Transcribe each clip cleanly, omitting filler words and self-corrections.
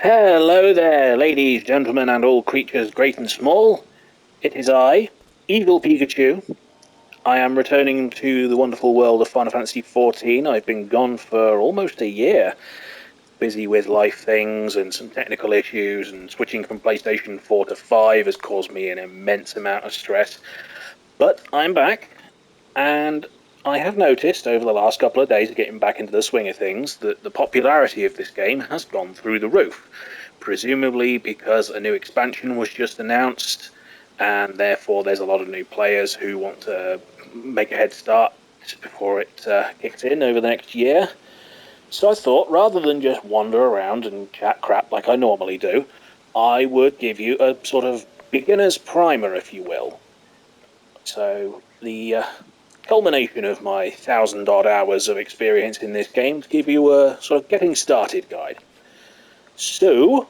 Hello there, ladies, gentlemen, and all creatures great and small. It is I, Evil Pikachu. I am returning to the wonderful world of Final Fantasy XIV. I've been gone for almost a year, busy with life things and some technical issues, and switching from PlayStation 4 to 5 has caused me an immense amount of stress. But I'm back, and I have noticed over the last couple of days of getting back into the swing of things that the popularity of this game has gone through the roof, presumably because a new expansion was just announced, and therefore there's a lot of new players who want to make a head start before it kicks in over the next year. So I thought, rather than just wander around and chat crap like I normally do, I would give you a sort of beginner's primer, if you will. So the culmination of my 1,000-odd hours of experience in this game to give you a sort of getting started guide. So,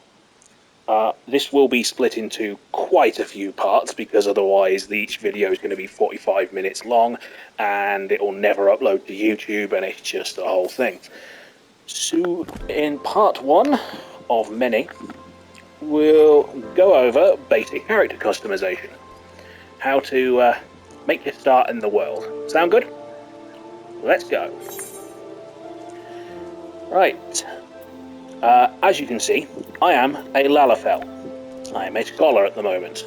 this will be split into quite a few parts because otherwise each video is going to be 45 minutes long and it will never upload to YouTube and it's just a whole thing. So, in part one of many, we'll go over basic character customization. How to make your start in the world. Sound good? Let's go. Right. As you can see, I am a Lalafell. I am a scholar at the moment.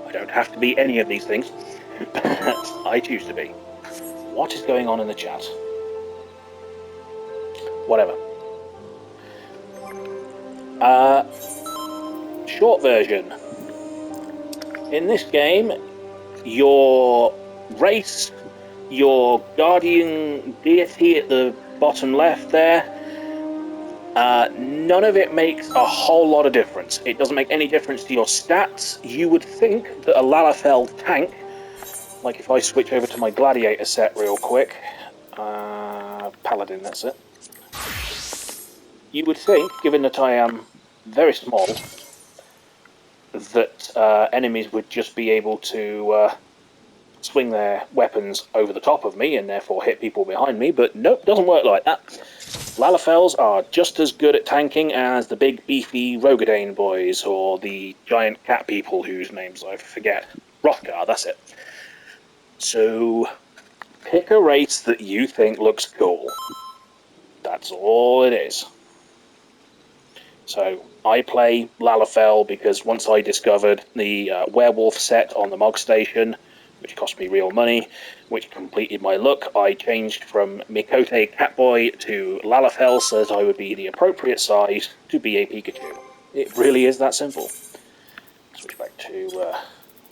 I don't have to be any of these things, but I choose to be. What is going on in the chat? Whatever. Short version. In this game, your race, your guardian deity at the bottom left there, none of it makes a whole lot of difference. It doesn't make any difference to your stats. You would think that a Lalafell tank, like if I switch over to my Gladiator set real quick, Paladin, that's it. You would think, given that I am very small, that enemies would just be able to swing their weapons over the top of me and therefore hit people behind me, but nope, doesn't work like that. Lalafells are just as good at tanking as the big beefy Rogadane boys or the giant cat people whose names I forget. Rothgar, that's it. So pick a race that you think looks cool. That's all it is. So I play Lalafell because once I discovered the werewolf set on the Mog Station, which cost me real money, which completed my look, I changed from Mikote Catboy to Lalafell so that I would be the appropriate size to be a Pikachu. It really is that simple. Switch back to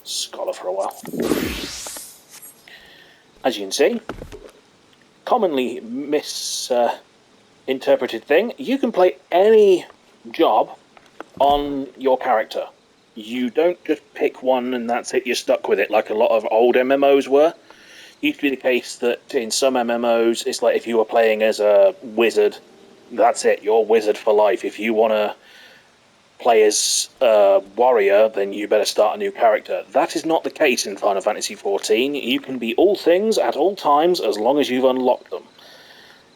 Scholar for a while. As you can see, commonly misinterpreted thing, you can play any job on your character. You don't just pick one and that's it, you're stuck with it like a lot of old MMOs were. It used to be the case that in some MMOs, it's like if you were playing as a wizard, that's it, you're wizard for life. If you want to play as a warrior, then you better start a new character. That is not the case in Final Fantasy XIV. You can be all things at all times as long as you've unlocked them.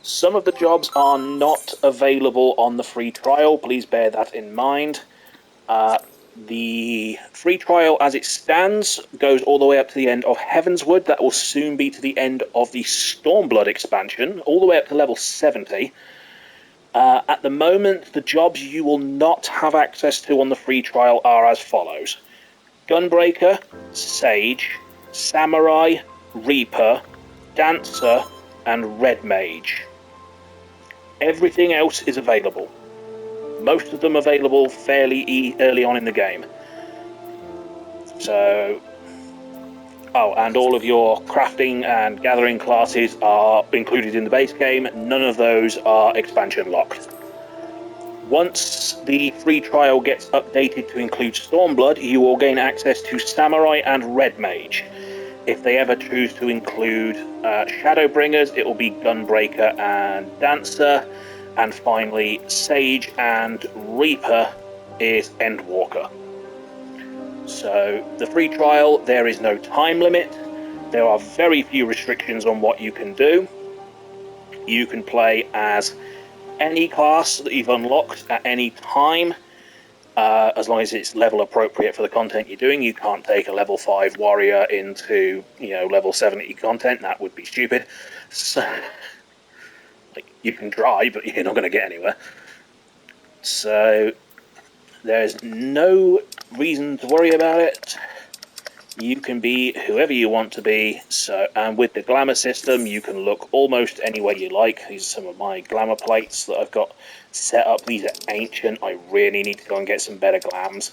Some of the jobs are not available on the free trial, please bear that in mind. The free trial as it stands goes all the way up to the end of Heavenswood. That will soon be to the end of the Stormblood expansion, all the way up to level 70. At the moment, the jobs you will not have access to on the free trial are as follows. Gunbreaker, Sage, Samurai, Reaper, Dancer, and Red Mage. Everything else is available. Most of them available fairly early on in the game. So, and all of your crafting and gathering classes are included in the base game. None of those are expansion locked. Once the free trial gets updated to include Stormblood, you will gain access to Samurai and Red Mage. If they ever choose to include Shadowbringers, it will be Gunbreaker and Dancer. And finally, Sage and Reaper is Endwalker. So, the free trial, there is no time limit. There are very few restrictions on what you can do. You can play as any class that you've unlocked at any time, as long as it's level appropriate for the content you're doing. You can't take a level 5 warrior into, level 70 content. That would be stupid. So, you can try, but you're not going to get anywhere. So there's no reason to worry about it. You can be whoever you want to be. So, and with the glamour system, you can look almost any way you like. These are some of my glamour plates that I've got set up. These are ancient. I really need to go and get some better glams.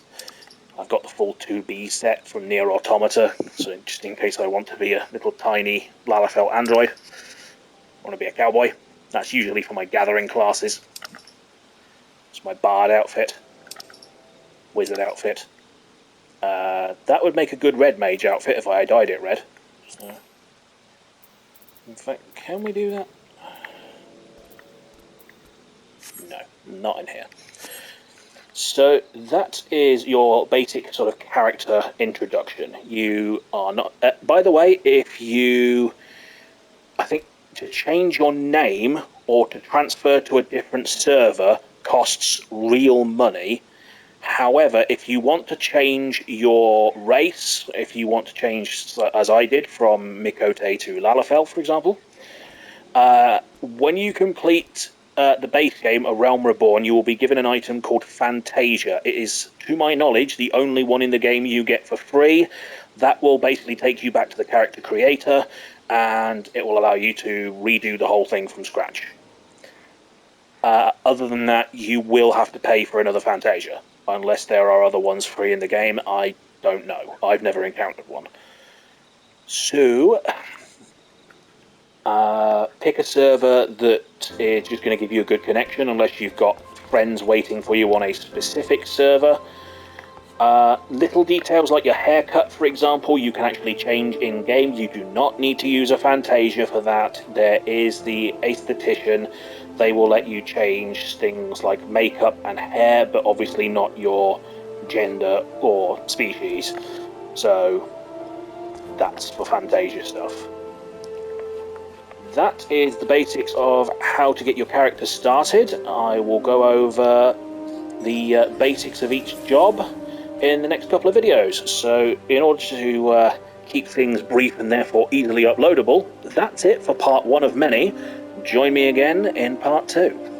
I've got the full 2B set from Near Automata, so just in case I want to be a little tiny Lalafell android, I want to be a cowboy. That's usually for my gathering classes. It's my bard outfit, wizard outfit. That would make a good red mage outfit if I dyed it red. So, in fact, can we do that? No, not in here. So that is your basic sort of character introduction. You are not... by the way, I think to change your name or to transfer to a different server costs real money. However, if you want to change your race, if you want to change, as I did, from Mikote to Lalafell, for example, when you complete the base game, A Realm Reborn, you will be given an item called Fantasia. It is, to my knowledge, the only one in the game you get for free. That will basically take you back to the character creator, and it will allow you to redo the whole thing from scratch. Other than that, you will have to pay for another Fantasia. Unless there are other ones free in the game, I don't know. I've never encountered one. So, pick a server that is just going to give you a good connection, unless you've got friends waiting for you on a specific server. Little details like your haircut, for example, you can actually change in-game. You do not need to use a Fantasia for that. There is the aesthetician. They will let you change things like makeup and hair, but obviously not your gender or species. So that's for Fantasia stuff. That is the basics of how to get your character started. I will go over the basics of each job in the next couple of videos. So in order to keep things brief and therefore easily uploadable, that's it for part 1 of many. Join me again in part 2.